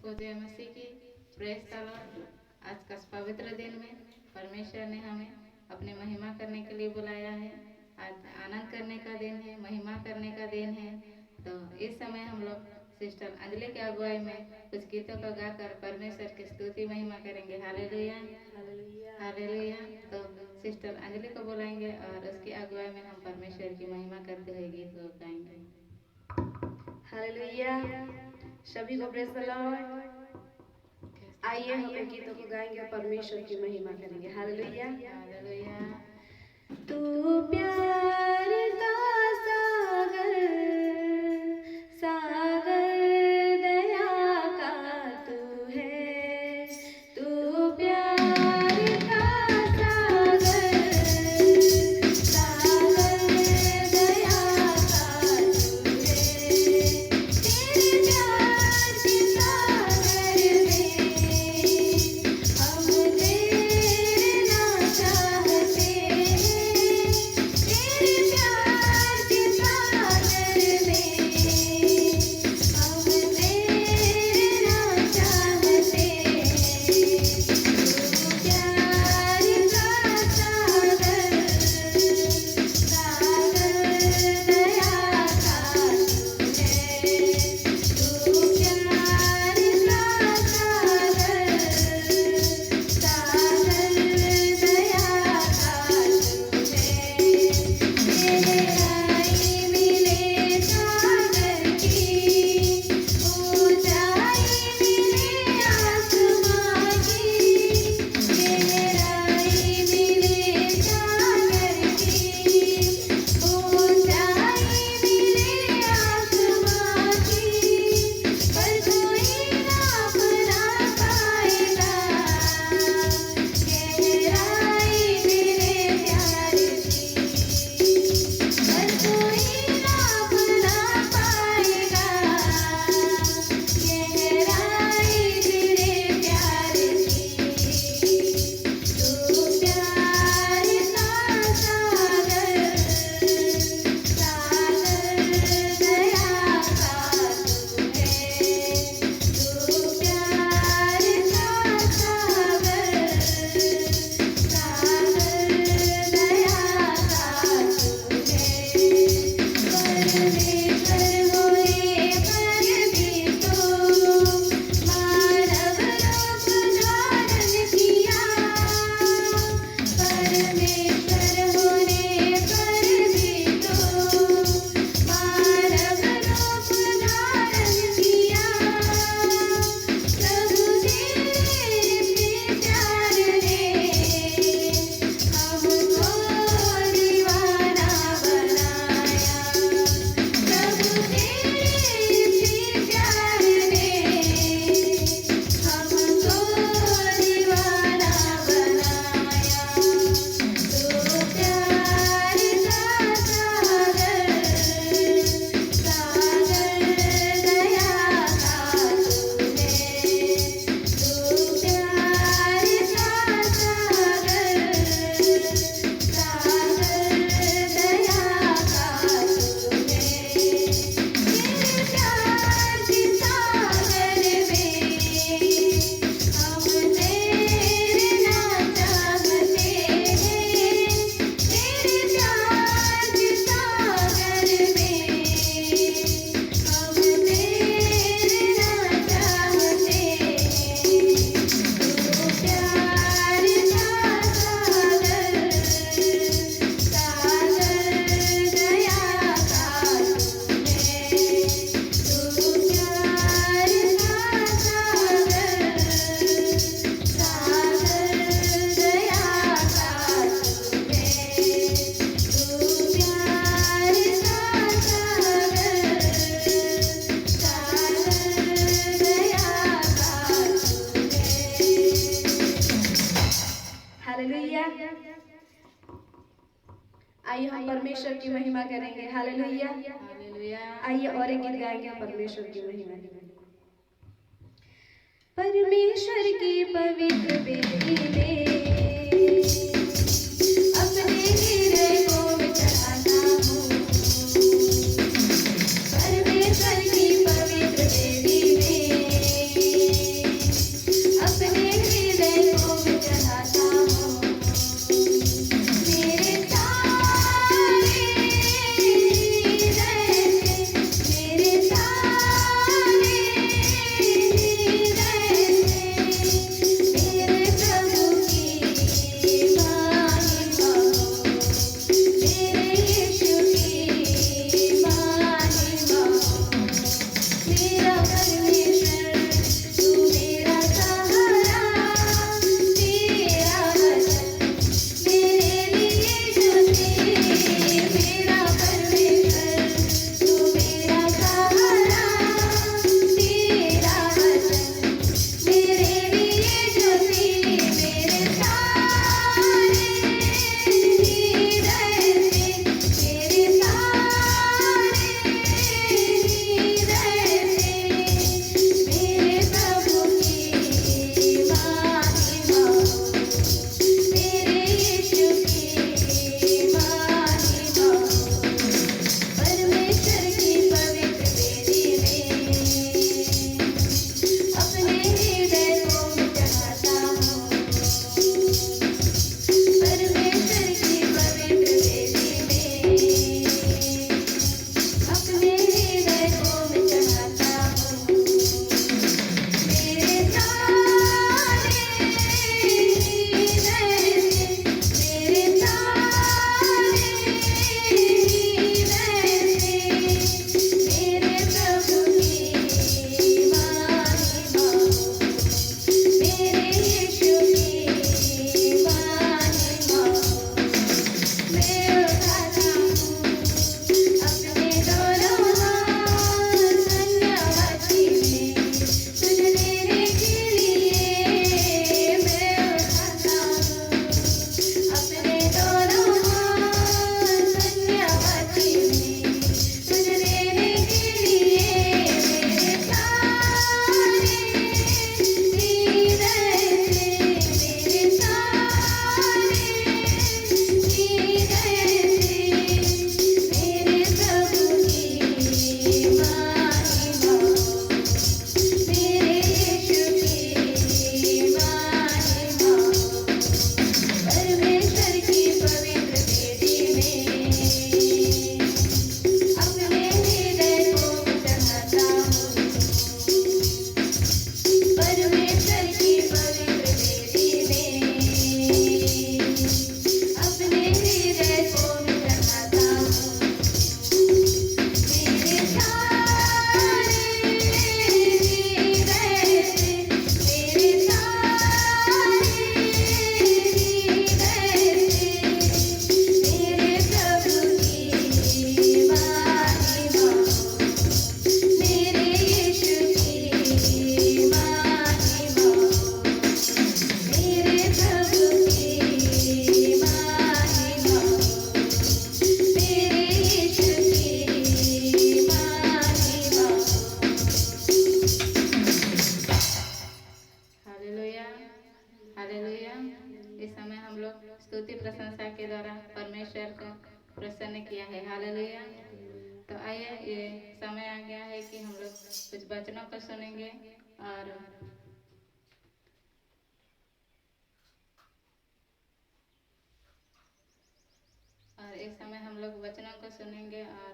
सबको जय मसीह की। Praise the Lord. आज का इस पवित्र दिन में परमेश्वर ने हमें अपने महिमा करने के लिए बुलाया है। आज आनंद करने का दिन है, महिमा करने का दिन है। तो इस समय हम लोग सिस्टर अंजलि की अगुवाई में कुछ गीतों को गाकर परमेश्वर की स्तुति महिमा करेंगे। Hallelujah, hallelujah. तो सिस्टर अंजलि को बुलाएंगे और उसकी अगुवाई में हम परमेश्वर की महिमा करते हुए गीत को गाएंगे। हालेलुया। सभी को प्रेज द लॉर्ड। आइए हम गीतों को गाएंगे और परमेश्वर की महिमा करेंगे। Hallelujah, hallelujah. तू प्यार का सागर, सागर दया का तू है। तू प्यार का सागर, सागर दया का तू है। तेरे प्यार के सागर में हम तैरना चाहते हैं। तेरे प्यार के सागर में हम तैरना चाहते हैं। तू प्यार का सागर, सागर दया का तू है। तू प्यार का सागर, सागर दया का तू है। तेरे आई मिले सागर की, ऊंचाई मिले आसमां की। तेरे आई मिले सागर की, ऊंचाई मिले आसमां की। पर कोई नाप ना पाएगा गहराई मेरे प्यार की। पर कोई नाप ना पाएगा गहराई मेरे प्यार की। तू प्यार का सागर, सागर दया का तू है। तू प्यार का सागर, सागर दया का तू है। परमेश्वर होए पर भी तो मानव रूप धारण किया। परमेश्वर होने पर भी तो मानव रूप धारण किया। प्रभु तेरे प्यार ने हमको दीवाना बनाया। प्रभु तेरे प्यार ने हमको दीवाना बनाया। तू प्यार का सागर, सागर दया का तू है। तू प्यार का सागर, सागर दया का तू है। तेरे प्यार के सागर में हम तैरना चाहते हैं। तेरे प्यार के सागर में हम तैरना चाहते हैं। तू प्यार का सागर, सागर दया का तू है। तू प्यार का सागर, सागर दया का तू है। तू प्यार का सागर, सागर दया का तू है। हालेलुया। आइए हम परमेश्वर की महिमा करेंगे। हालेलुया। हालेलुया। आइए और एक गीत गाएंगे परमेश्वर की महिमा। परमेश्वर की पवित्र वेदी में अपने हृदय को मैं चढ़ाता हूँ। परमेश्वर की पवित्र वेदी में मेरा परमेश्वर तू मेरा सहारा, तेरा वचन मेरे लिए ज्योति। मेरा परमेश्वर तू मेरा सहारा, तेरा वचन मेरे लिए ज्योति। मेरे सारे हृदय से, मेरे सारे हृदय से मेरे प्रभु की महिमा हो, मेरे यीशु की महिमा हो। परमेश्वर की पवित्र वेदी में अपने हृदय को मैं चढ़ाता हूँ। परमेश्वर की पवित्र वेदी में अपने हृदय को मैं चढ़ाता हूँ। मेरे सारे हृदय से, मेरे सारे हृदय से मेरे प्रभु की महिमा हो, मेरे यीशु की महिमा हो। मैं उठाता हूँ अपने दोनों हाथ धन्यवादी में तुझे देने के लिए। मैं उठाता हूँ अपने दोनों हाथ धन्यवादी में तुझे देने के लिए। मेरे सारे हृदय से, मेरे सारे हृदय से मेरे प्रभु की महिमा हो, मेरे यीशु की महिमा हो। परमेश्वर की पवित्र वेदी में अपने हृदय को मैं चढ़ाता हूँ। परमेश्वर की पवित्र वेदी में अपने हृदय को मैं चढ़ाता हूँ। मेरे सारे हृदय से, मेरे सारे हृदय से मेरे प्रभु की महिमा हो, मेरे यीशु की महिमा हो। मेरे प्रभु की महिमा हो, मेरे यीशु की महिमा हो। Hallelujah, hallelujah. इस समय हम लोग स्तुति प्रशंसा के द्वारा परमेश्वर को प्रसन्न किया है। हालेलुया। तो आइए, ये समय आ गया है कि हम लोग कुछ वचनों को सुनेंगे और इस समय हम लोग वचनों को सुनेंगे और